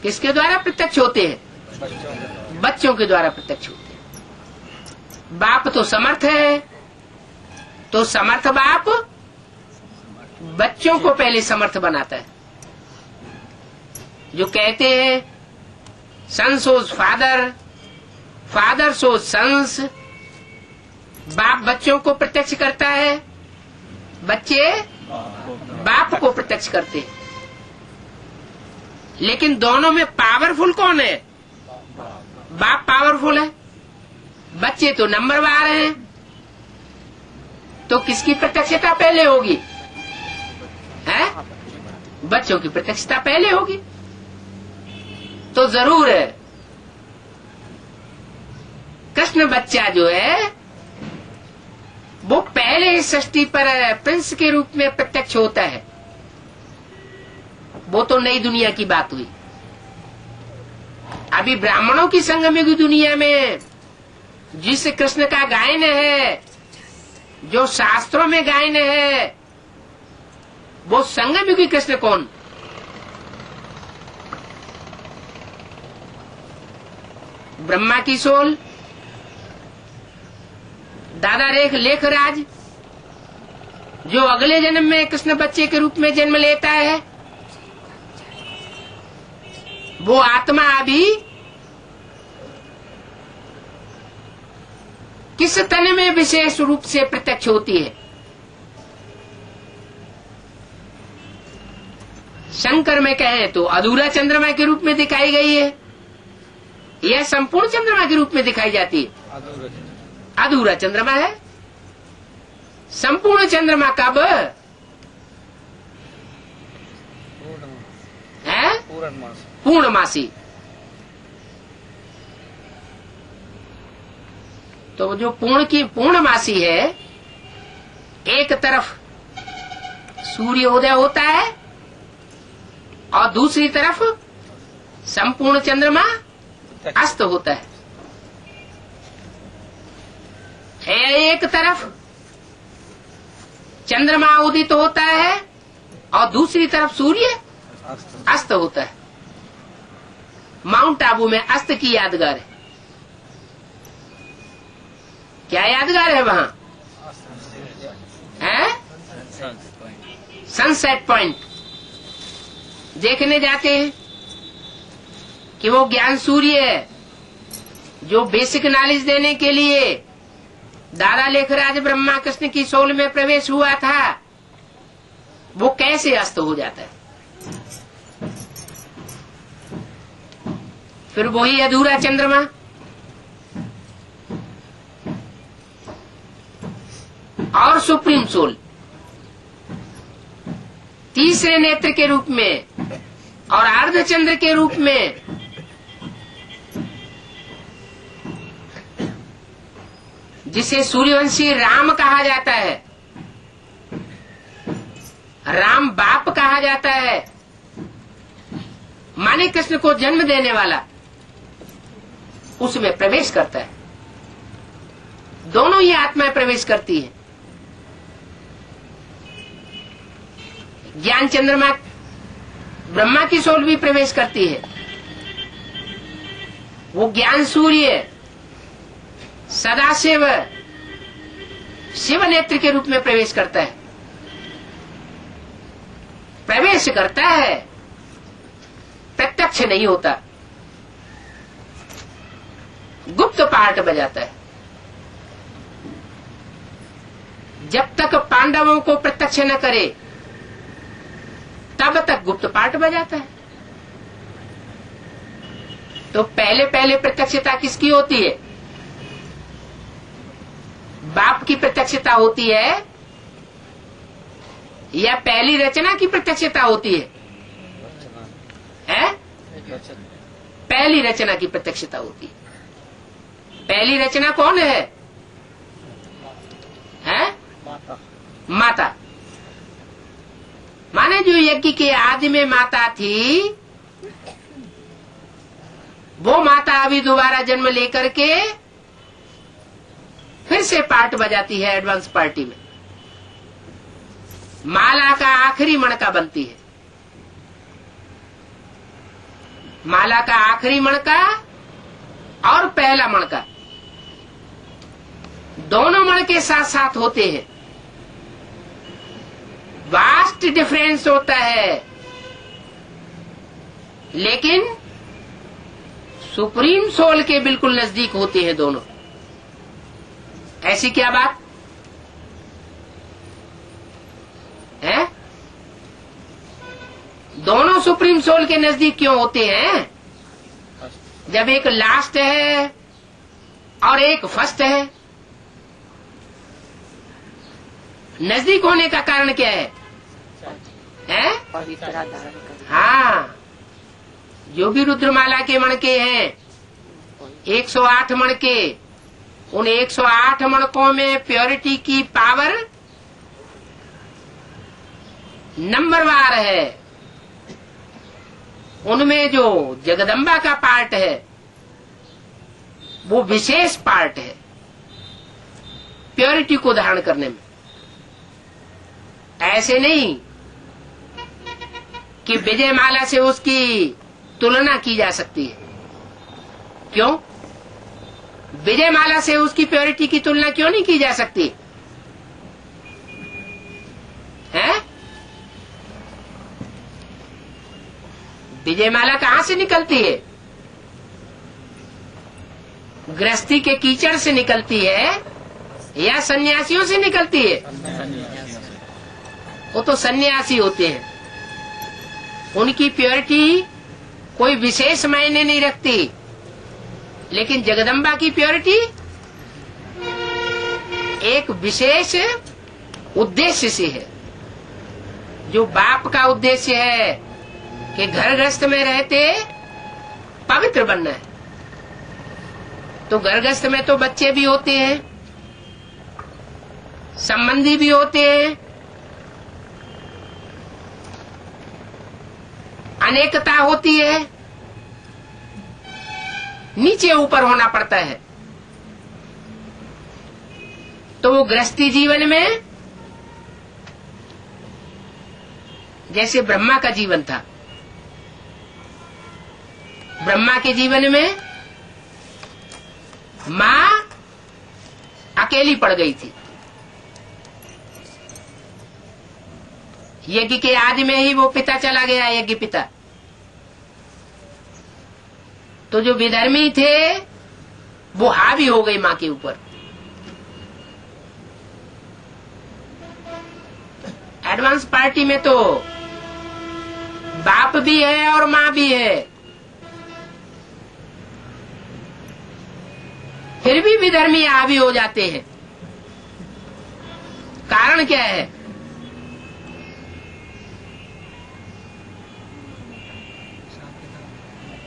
किसके द्वारा प्रत्यक्ष होते हैं? बच्चों के द्वारा प्रत्यक्ष होते हैं। बाप तो समर्थ है, तो समर्थ बाप बच्चों को पहले समर्थ बनाता है। जो कहते हैं सन सोज फादर, फादर सोज सन्स। बाप बच्चों को प्रत्यक्ष करता है, बच्चे बाप को प्रत्यक्ष करते हैं। लेकिन दोनों में पावरफुल कौन है? बाप पावरफुल है, बच्चे तो नंबरवार हैं। तो किसकी प्रत्यक्षता पहले होगी? है? बच्चों की प्रत्यक्षता पहले होगी। तो जरूर है कृष्ण बच्चा जो है वो पहले ही सृष्टि पर प्रिंस के रूप में प्रत्यक्ष होता है। वो तो नई दुनिया की बात हुई। अभी ब्राह्मणों की संगम की दुनिया में जिस कृष्ण का गायन है, जो शास्त्रों में गायन है, वो संगमयुगी कृष्ण कौन? ब्रह्मा की सोल, दादा लेखराज, जो अगले जन्म में कृष्ण बच्चे के रूप में जन्म लेता है, वो आत्मा अभी किस तन में विशेष रूप से प्रत्यक्ष होती है? शंकर में कहें तो अधूरा चंद्रमा के रूप में दिखाई गई है, यह संपूर्ण चंद्रमा के रूप में दिखाई जाती है। अधूरा चंद्रमा है। संपूर्ण चंद्रमा कब है? पूर्णमासी। तो जो पूर्णमासी है, एक तरफ सूर्योदय होता है और दूसरी तरफ संपूर्ण चंद्रमा अस्त होता है। एक तरफ चंद्रमा उदित होता है और दूसरी तरफ सूर्य अस्त होता है। माउंट आबू में अस्त की यादगार है। क्या यादगार है वहां? है सनसेट पॉइंट देखने जाते हैं कि वो ज्ञान सूर्य है जो बेसिक नॉलेज देने के लिए दादा लेखराज ब्रह्मा कृष्ण की सोल में प्रवेश हुआ था, वो कैसे अस्त हो जाता है। फिर वही अधूरा चंद्रमा, और सुप्रीम सोल तीसरे नेत्र के रूप में और अर्धचंद्र के रूप में जिसे सूर्यवंशी राम कहा जाता है, राम बाप कहा जाता है, माने कृष्ण को जन्म देने वाला, उसमें प्रवेश करता है। दोनों ही आत्माएं प्रवेश करती है। ज्ञान चंद्रमा ब्रह्मा की सोल भी प्रवेश करती है। वो ज्ञान सूर्य सदाशिव शिव नेत्र के रूप में प्रवेश करता है। प्रवेश करता है, प्रत्यक्ष नहीं होता, गुप्त पार्ट बजाता है। जब तक पांडवों को प्रत्यक्ष न करे तब तक गुप्त पार्ट बजाता है। तो पहले पहले प्रत्यक्षता किसकी होती है? बाप की प्रत्यक्षता होती है या पहली रचना की प्रत्यक्षता होती है? पहली रचना की प्रत्यक्षता होती है। पहली रचना कौन है? माता। माने जो यज्ञ के आदि में माता थी, वो माता अभी दोबारा जन्म लेकर के फिर से पार्ट बजाती है एडवांस पार्टी में। माला का आखिरी मणका बनती है। माला का आखिरी मणका और पहला मणका दोनों मणके साथ साथ होते हैं। वास्ट डिफरेंस होता है, लेकिन सुप्रीम सोल के बिल्कुल नजदीक होते हैं दोनों। ऐसी क्या बात है? दोनों सुप्रीम सोल के नजदीक क्यों होते हैं? जब एक लास्ट है और एक फर्स्ट है। नजदीक होने का कारण क्या है? हाँ, जो भी रुद्रमाला के मणके हैं 108 मणके, उन 108 मणकों में प्योरिटी की पावर नंबरवार है। उनमें जो जगदम्बा का पार्ट है वो विशेष पार्ट है प्योरिटी को धारण करने में। ऐसे नहीं कि विजय माला से उसकी तुलना की जा सकती है। क्यों? विजय माला से उसकी प्योरिटी की तुलना क्यों नहीं की जा सकती है? विजय माला कहाँ से निकलती है? गृहस्थी के कीचड़ से निकलती है या सन्यासियों से निकलती है? वो तो सन्यासी होते हैं, उनकी प्योरिटी कोई विशेष मायने नहीं रखती। लेकिन जगदम्बा की प्योरिटी एक विशेष उद्देश्य से है, जो बाप का उद्देश्य है कि घर गृहस्थ में रहते पवित्र बनना है। तो घर गृहस्थ में तो बच्चे भी होते हैं, संबंधी भी होते हैं, अनेकता होती है, नीचे ऊपर होना पड़ता है। तो वो गृहस्थी जीवन में जैसे ब्रह्मा का जीवन था, ब्रह्मा के जीवन में मां अकेली पड़ गई थी। यज्ञ के आदि में ही वो पिता चला गया, यज्ञ पिता। तो जो विधर्मी थे वो हावी हो गई मां के ऊपर। एडवांस पार्टी में तो बाप भी है और मां भी है, फिर भी विधर्मी हावी हो जाते हैं। कारण क्या है?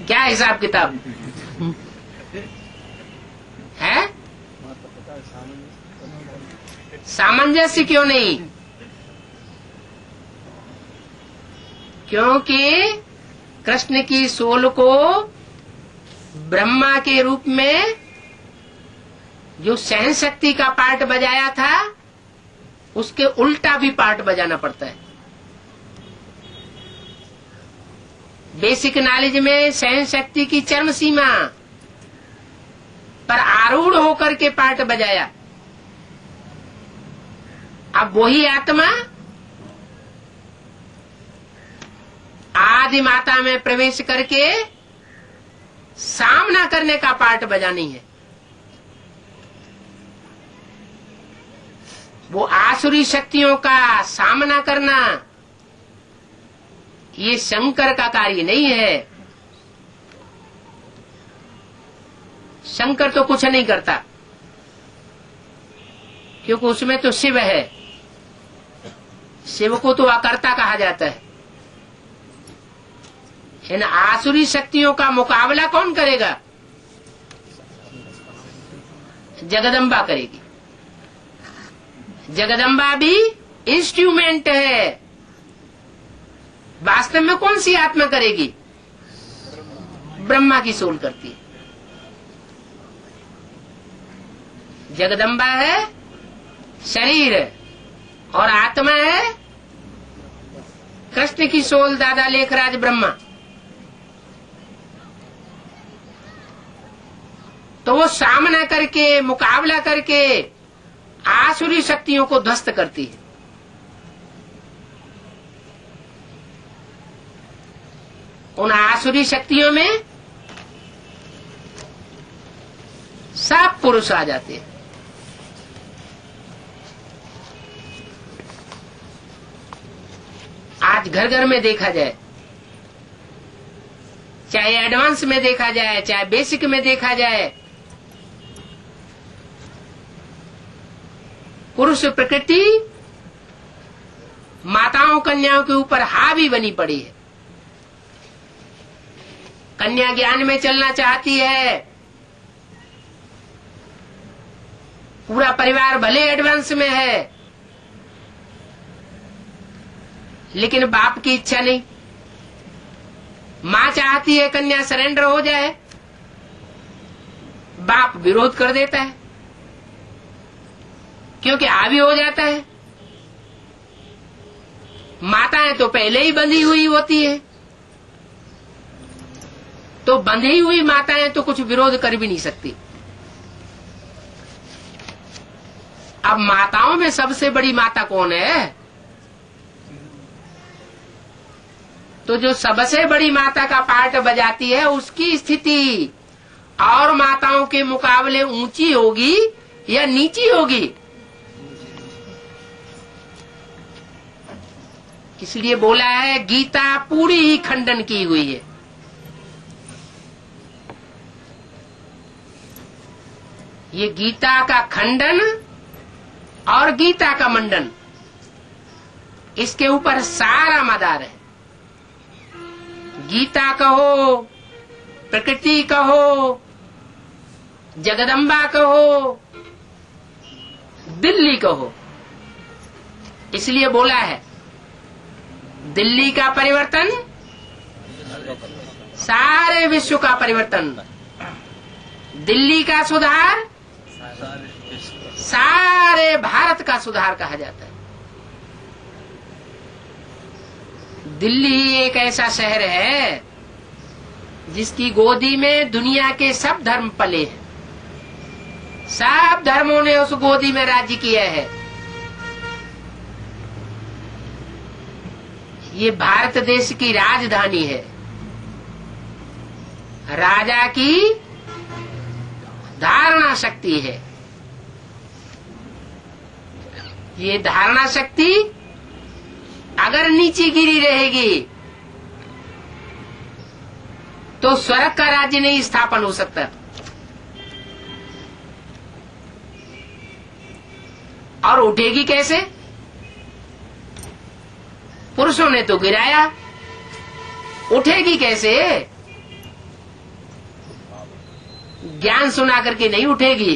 क्या हिसाब किताब है? सामंजस्य क्यों नहीं? क्योंकि कृष्ण की सोल को ब्रह्मा के रूप में जो सहन शक्ति का पार्ट बजाया था, उसके उल्टा भी पार्ट बजाना पड़ता है। बेसिक नॉलेज में सहन शक्ति की चरम सीमा पर आरूढ़ होकर के पार्ट बजाया। अब वही आत्मा आदि माता में प्रवेश करके सामना करने का पार्ट बजानी है। वो आसुरी शक्तियों का सामना करना ये शंकर का कार्य नहीं है। शंकर तो कुछ नहीं करता, क्योंकि उसमें तो शिव है। शिव को तो अकर्ता कहा जाता है। इन आसुरी शक्तियों का मुकाबला कौन करेगा? जगदम्बा करेगी। जगदम्बा भी इंस्ट्रूमेंट है। वास्तव में कौन सी आत्मा करेगी? ब्रह्मा की सोल करती है। जगदम्बा है शरीर और आत्मा है कृष्ण की सोल, दादा लेखराज ब्रह्मा। तो वो सामना करके, मुकाबला करके आसुरी शक्तियों को ध्वस्त करती है। उन आसुरी शक्तियों में सब पुरुष आ जाते हैं। आज घर घर में देखा जाए, चाहे एडवांस में देखा जाए, चाहे बेसिक में देखा जाए, पुरुष प्रकृति माताओं कन्याओं के ऊपर हावी बनी पड़ी है। कन्या ज्ञान में चलना चाहती है। पूरा परिवार भले एडवांस में है, लेकिन बाप की इच्छा नहीं। मां चाहती है कन्या सरेंडर हो जाए, बाप विरोध कर देता है, क्योंकि हावी हो जाता है। माताएं तो पहले ही बंधी हुई होती है, तो बंधी हुई माताएं तो कुछ विरोध कर भी नहीं सकती। अब माताओं में सबसे बड़ी माता कौन है? तो जो सबसे बड़ी माता का पार्ट बजाती है, उसकी स्थिति और माताओं के मुकाबले ऊंची होगी या नीची होगी? इसलिए बोला है गीता पूरी ही खंडन की हुई है। ये गीता का खंडन और गीता का मंडन, इसके ऊपर सारा मदार है। गीता कहो, प्रकृति कहो, जगदम्बा कहो, दिल्ली कहो, इसलिए बोला है दिल्ली का परिवर्तन सारे विश्व का परिवर्तन। दिल्ली का सुधार सारे भारत का सुधार कहा जाता है। दिल्ली एक ऐसा शहर है जिसकी गोदी में दुनिया के सब धर्म पले हैं। सब धर्मों ने उस गोदी में राज्य किया है। ये भारत देश की राजधानी है। राजा की धारणा शक्ति है। ये धारणा शक्ति अगर नीचे गिरी रहेगी तो स्वर्ग का राज्य नहीं स्थापन हो सकता। और उठेगी कैसे? पुरुषों ने तो गिराया, उठेगी कैसे? ज्ञान सुना करके नहीं उठेगी।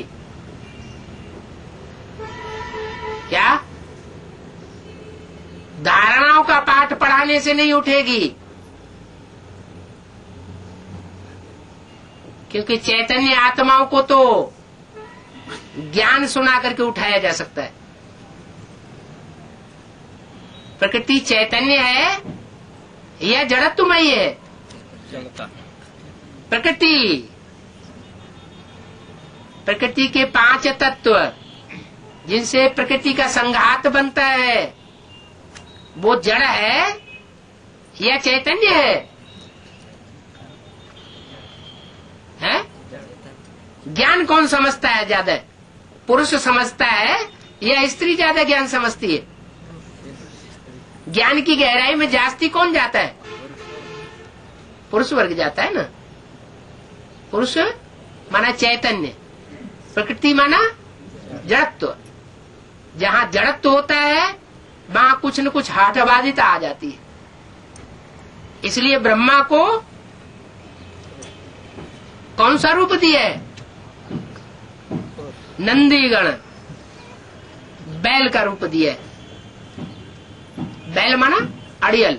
क्या? धारणाओं का पाठ पढ़ाने से नहीं उठेगी, क्योंकि चैतन्य आत्माओं को तो ज्ञान सुना करके उठाया जा सकता है। प्रकृति चैतन्य है या जड़त्वमयी है? प्रकृति के 5 तत्व जिनसे प्रकृति का संघात बनता है, वो जड़ है या चैतन्य है? ज्ञान कौन समझता है ज्यादा? पुरुष समझता है या स्त्री ज्यादा ज्ञान समझती है? ज्ञान की गहराई में जास्ती कौन जाता है? पुरुष वर्ग जाता है ना। पुरुष माना चैतन्य, प्रकृति माना जड़त्व। जहाँ जड़त्व होता है वहाँ कुछ न कुछ हठबाधिता आ जाती है। इसलिए ब्रह्मा को कौन सा रूप दिया है? नंदीगण, बैल का रूप दिया है। बैल माना अड़ियल,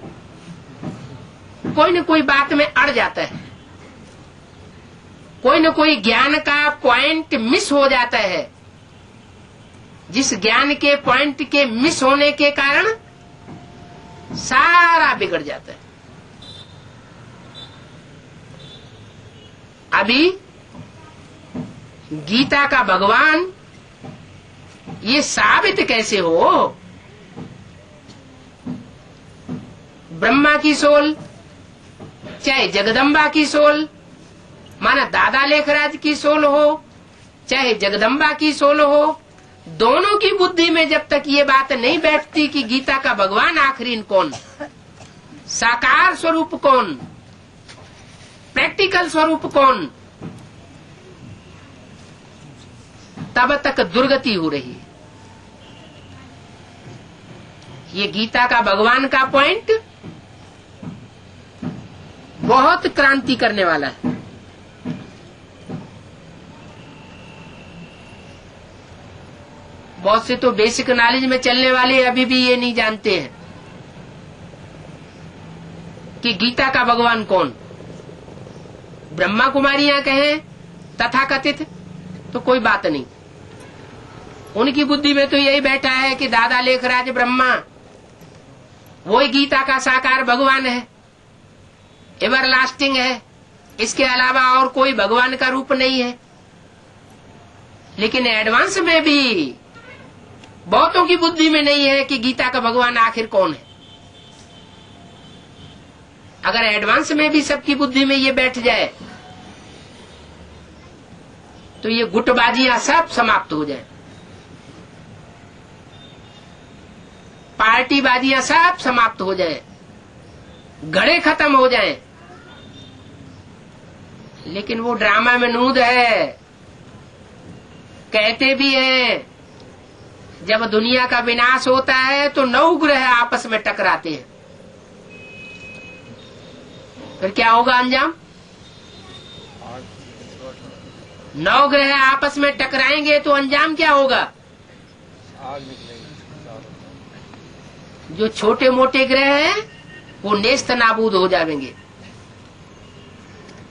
कोई न कोई बात में अड़ जाता है, कोई न कोई ज्ञान का पॉइंट मिस हो जाता है। जिस ज्ञान के पॉइंट के मिस होने के कारण सारा बिगड़ जाता है। अभी गीता का भगवान ये साबित कैसे हो? ब्रह्मा की सोल, चाहे जगदम्बा की सोल, माना दादा लेखराज की सोल हो, चाहे जगदम्बा की सोल हो, दोनों की बुद्धि में जब तक ये बात नहीं बैठती कि गीता का भगवान आखिरी कौन, साकार स्वरूप कौन, प्रैक्टिकल स्वरूप कौन, तब तक दुर्गति हो रही है। ये गीता का भगवान का पॉइंट बहुत क्रांति करने वाला है। बहुत से तो बेसिक नॉलेज में चलने वाले अभी भी ये नहीं जानते हैं कि गीता का भगवान कौन। ब्रह्मा कुमारियां कहें तथा कथित तो कोई बात नहीं, उनकी बुद्धि में तो यही बैठा है कि दादा लेखराज ब्रह्मा वही गीता का साकार भगवान है, एवर लास्टिंग है, इसके अलावा और कोई भगवान का रूप नहीं है। लेकिन एडवांस में भी बहुतों की बुद्धि में नहीं है कि गीता का भगवान आखिर कौन है। अगर एडवांस में भी सबकी बुद्धि में ये बैठ जाए तो ये गुटबाजियां सब समाप्त हो जाए, पार्टीबाजियां सब समाप्त हो जाए, घड़े खत्म हो जाएं। लेकिन वो ड्रामा में नूद है। कहते भी हैं जब दुनिया का विनाश होता है तो 9 ग्रह आपस में टकराते हैं, फिर क्या होगा अंजाम? 9 ग्रह आपस में टकराएंगे तो अंजाम क्या होगा? जो छोटे मोटे ग्रह हैं वो नेस्त नाबूद हो जाएंगे।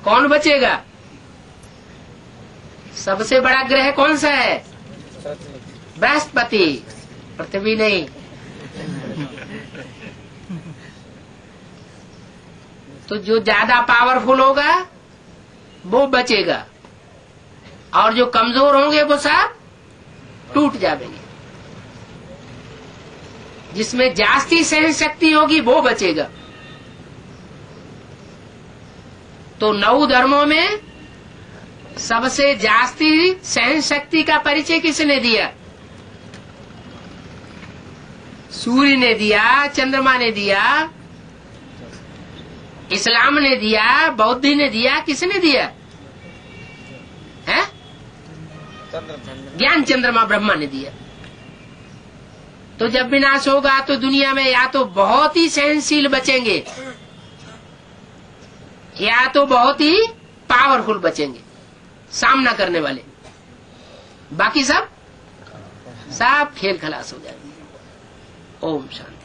कौन बचेगा? सबसे बड़ा ग्रह कौन सा है? पृथ्वी। बृहस्पति, पृथ्वी नहीं। तो जो ज्यादा पावरफुल होगा वो बचेगा, और जो कमजोर होंगे वो सब टूट जाएंगे। जिसमें जास्ती सहन शक्ति होगी वो बचेगा। तो 9 धर्मों में सबसे जास्ती सहन शक्ति का परिचय किसने दिया? सूर्य ने दिया, चंद्रमा ने दिया, इस्लाम ने दिया, बौद्ध ने दिया, किसने दिया है? ज्ञान चंद्रमा ब्रह्मा ने दिया। तो जब विनाश होगा तो दुनिया में या तो बहुत ही सहनशील बचेंगे या तो बहुत ही पावरफुल बचेंगे, सामना करने वाले। बाकी सब खेल खलास हो जाएंगे। ओम शांति।